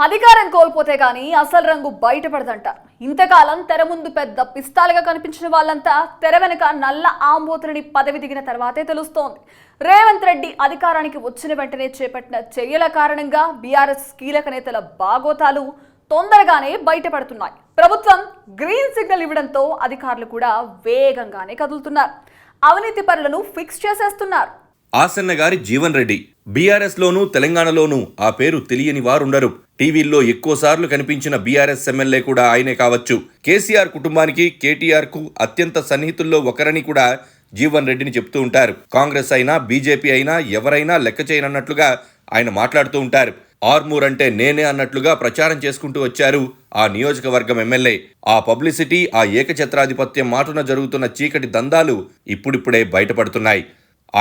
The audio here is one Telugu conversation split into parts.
అధికారం కోల్పోతే గానీ అసలు రంగు బయటపడదంట. ఇంతకాలం తెర ముందు పెద్ద పిస్తాలుగా కనిపించిన వాళ్ళంతా తెర వెనుక నల్ల ఆంబోతులని పదవి దిగిన తర్వాతే తెలుస్తోంది. రేవంత్ రెడ్డి అధికారానికి వచ్చిన వెంటనే చేపట్టిన చర్యల కారణంగా బీఆర్ఎస్ కీలక నేతల బాగోతాలు తొందరగానే బయటపడుతున్నాయి. ప్రభుత్వం గ్రీన్ సిగ్నల్ ఇవ్వడంతో అధికారులు కూడా వేగంగానే కదులుతున్నారు. అవినీతి పరులను ఫిక్స్ చేసేస్తున్నారు. ఆసన్న గారి జీవన్ రెడ్డి బీఆర్ఎస్ లోనూ తెలంగాణలోనూ ఆ పేరు తెలియని వారుండరు. టీవీల్లో ఎక్కువసార్లు కనిపించిన బీఆర్ఎస్ ఎమ్మెల్యే కూడా ఆయనే కావచ్చు. కేసీఆర్ కుటుంబానికి కేటీఆర్ కు అత్యంత సన్నిహితుల్లో ఒకరని కూడా జీవన్ రెడ్డిని చెప్తూ ఉంటారు. కాంగ్రెస్ అయినా బీజేపీ అయినా ఎవరైనా లెక్క చేయనన్నట్లుగా ఆయన మాట్లాడుతూ ఉంటారు. ఆర్మూర్ అంటే నేనే అన్నట్లుగా ప్రచారం చేసుకుంటూ వచ్చారు ఆ నియోజకవర్గం ఎమ్మెల్యే. ఆ పబ్లిసిటీ, ఆ ఏకఛత్రాధిపత్యం మాటున జరుగుతున్న చీకటి దందాలు ఇప్పుడిప్పుడే బయటపడుతున్నాయి.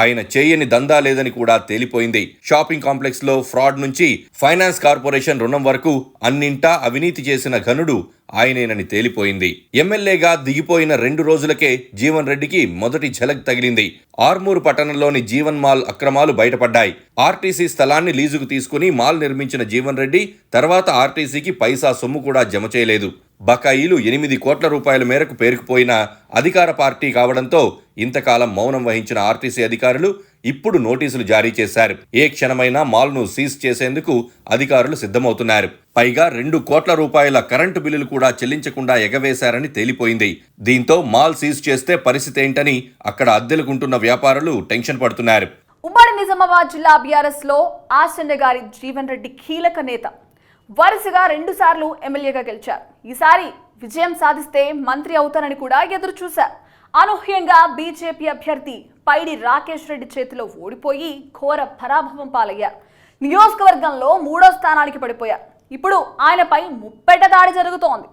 ఆయన చేయని దందా లేదని కూడా తేలిపోయింది. షాపింగ్ కాంప్లెక్స్ లో ఫ్రాడ్ నుంచి ఫైనాన్స్ కార్పొరేషన్ రుణం వరకు అన్నింటా అవినీతి చేసిన ఘనుడు ఆయనేనని తేలిపోయింది. ఎమ్మెల్యేగా దిగిపోయిన 2 రోజులకే జీవన్ రెడ్డికి మొదటి ఝలక్ తగిలింది. ఆర్మూరు పట్టణంలోని జీవన్ మాల్ అక్రమాలు బయటపడ్డాయి. ఆర్టీసీ స్థలాన్ని లీజుకు తీసుకుని మాల్ నిర్మించిన జీవన్ రెడ్డి తర్వాత ఆర్టీసీకి పైసా సొమ్ము కూడా జమ చేయలేదు. బకాయిలు 8 కోట్ల రూపాయల మేరకు పేరుకుపోయిన అధికార పార్టీ కావడంతో ఇంతకాలం మౌనం వహించిన ఆర్టీసీ అధికారులు ఇప్పుడు నోటీసులు జారీ చేశారు. ఏ క్షణమైనా మాల్ను సీజ్ చేసేందుకు అధికారులు సిద్ధమవుతున్నారు. పైగా 2 కోట్ల రూపాయల కరెంటు బిల్లులు కూడా చెల్లించకుండా ఎగవేశారని తేలిపోయింది. దీంతో మాల్ సీజ్ చేస్తే పరిస్థితి ఏంటని అక్కడ అద్దెలుకుంటున్న వ్యాపారులు టెన్షన్ పడుతున్నారు. ఉమ్మడి నిజామాబాద్ జిల్లా బీఆర్ఎస్ లో ఆసన్న గారి జీవన్ రెడ్డి కీలక నేత. వరుసగా 2 సార్లు ఎమ్మెల్యేగా గెలిచారు. ఈసారి విజయం సాధిస్తే మంత్రి అవుతారని కూడా ఎదురు చూశారు. అనూహ్యంగా బీజేపీ అభ్యర్థి పైడి రాకేష్ రెడ్డి చేతిలో ఓడిపోయి ఘోర పరాభవం పాలయ్యారు. నియోజకవర్గంలో 3వ స్థానానికి పడిపోయారు. ఇప్పుడు ఆయనపై ముప్పెట దాడి జరుగుతోంది.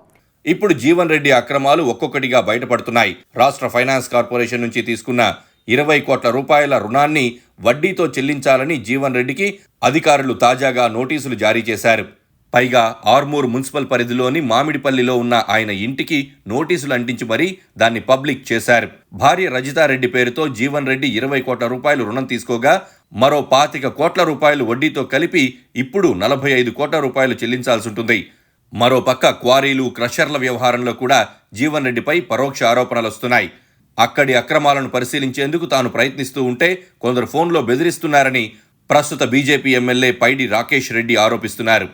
ఇప్పుడు జీవన్ రెడ్డి అక్రమాలు ఒక్కొక్కటిగా బయటపడుతున్నాయి. రాష్ట్ర ఫైనాన్స్ కార్పొరేషన్ నుంచి తీసుకున్న 20 కోట్ల రూపాయల రుణాన్ని వడ్డీతో చెల్లించాలని జీవన్ రెడ్డికి అధికారులు తాజాగా నోటీసులు జారీ చేశారు. పైగా ఆర్మూర్ మున్సిపల్ పరిధిలోని మామిడిపల్లిలో ఉన్న ఆయన ఇంటికి నోటీసులు అంటించి మరీ దాన్ని పబ్లిక్ చేశారు. భార్య రజితారెడ్డి పేరుతో జీవన్ రెడ్డి 20 కోట్ల రూపాయలు రుణం తీసుకోగా మరో 25 కోట్ల రూపాయలు వడ్డీతో కలిపి ఇప్పుడు 45 కోట్ల రూపాయలు చెల్లించాల్సి ఉంటుంది. మరోపక్క క్వారీలు, క్రషర్ల వ్యవహారంలో కూడా జీవన్ రెడ్డిపై పరోక్ష ఆరోపణలు వస్తున్నాయి. అక్కడి అక్రమాలను పరిశీలించేందుకు తాను ప్రయత్నిస్తూ ఉంటే కొందరు ఫోన్లో బెదిరిస్తున్నారని ప్రస్తుత బీజేపీ ఎమ్మెల్యే పైడి రాకేష్ రెడ్డి ఆరోపిస్తున్నారు.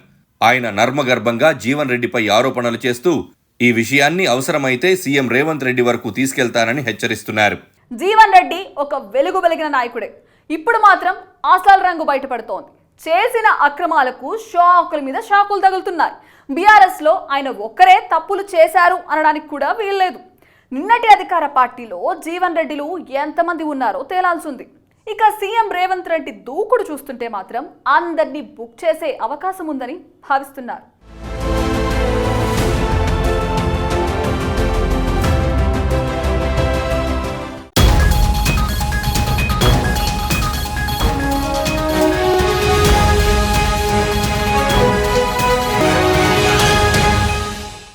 ఆయన నర్మగర్భంగా జీవన్ రెడ్డిపై ఆరోపణలు చేస్తూ ఈ విషయాన్ని అవసరమైతే సీఎం రేవంత్ రెడ్డి వరకు తీసుకెళ్తానని హెచ్చరిస్తున్నారు. జీవన్ రెడ్డి ఒక వెలిగిన నాయకుడే. ఇప్పుడు మాత్రం అసలు రంగు బయటపడుతోంది. చేసిన అక్రమాలకు షాకుల మీద షాకులు తగులుతున్నాయి. బీఆర్ఎస్ లో ఆయన ఒక్కరే తప్పులు చేశారు అనడానికి కూడా వీల్లేదు. నిన్నటి అధికార పార్టీలో జీవన్ రెడ్డిలు ఎంతమంది ఉన్నారో తేలాల్సింది. ఇక సీఎం రేవంత్ రెడ్డి దూకుడు చూస్తుంటే మాత్రం అందరినీ బుక్ చేసే అవకాశం ఉందని భావిస్తున్నారు.